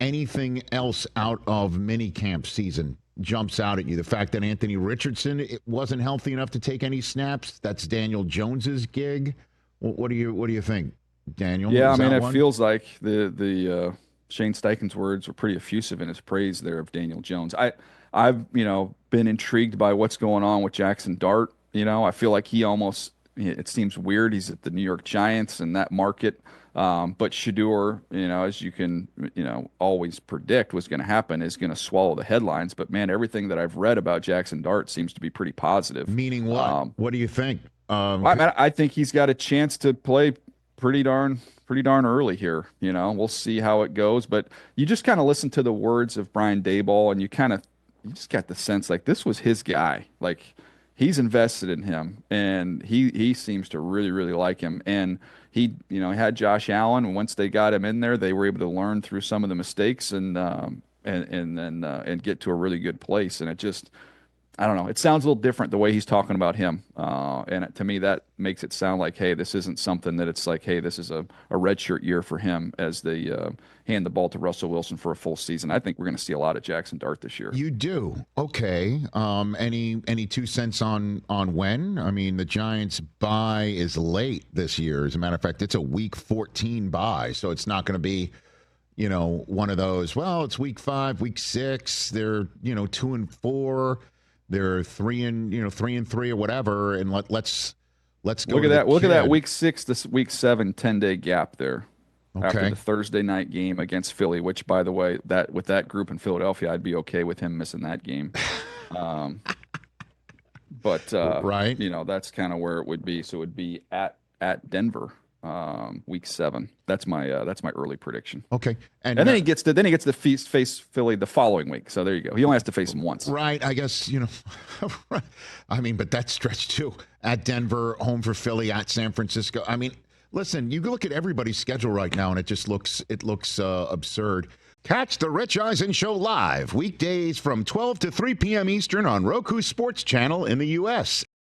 anything else out of minicamp season jumps out at you? The fact that Anthony Richardson it wasn't healthy enough to take any snaps. That's Daniel Jones's gig. What do you think, Daniel? Yeah, I Is mean, that it one? feels like the Shane Steichen's words were pretty effusive in his praise there of Daniel Jones. I've been intrigued by what's going on with Jaxson Dart. I feel like it seems weird. He's at the New York Giants and that market. But Shador, as you can, always predict was going to happen, is going to swallow the headlines. But man, everything that I've read about Jaxson Dart seems to be pretty positive. Meaning what? What do you think? I think he's got a chance to play pretty darn early here. We'll see how it goes. But you just kind of listen to the words of Brian Daboll, and you just got the sense like this was his guy. Like he's invested in him, and he seems to really, really like him. And he had Josh Allen, and once they got him in there, they were able to learn through some of the mistakes and then get to a really good place. And I don't know. It sounds a little different the way he's talking about him. And to me, that makes it sound like, hey, this isn't something that it's like, hey, this is a redshirt year for him as they hand the ball to Russell Wilson for a full season. I think we're going to see a lot of Jaxson Dart this year. You do. Okay. Any 2 cents on when? I mean, the Giants' bye is late this year. As a matter of fact, it's a week 14 bye, so it's not going to be one of those, well, it's week 5, week 6, they're 2-4. They're 3-3 or whatever, and let's go. Look at that! Look at that week 6 to week 7 10-day gap there. Okay. After the Thursday night game against Philly, which, by the way, with that group in Philadelphia, I'd be okay with him missing that game. But right, that's kind of where it would be. So it would be at Denver, week 7. That's my early prediction. Okay, and then he gets to face Philly the following week. So there you go. He only has to face him once. Right. I guess I mean, but that stretch too. At Denver, home for Philly, at San Francisco. I mean, listen, you look at everybody's schedule right now, and it looks absurd. Catch the Rich Eisen Show live weekdays from 12 to 3 p.m. Eastern on Roku Sports Channel in the U.S.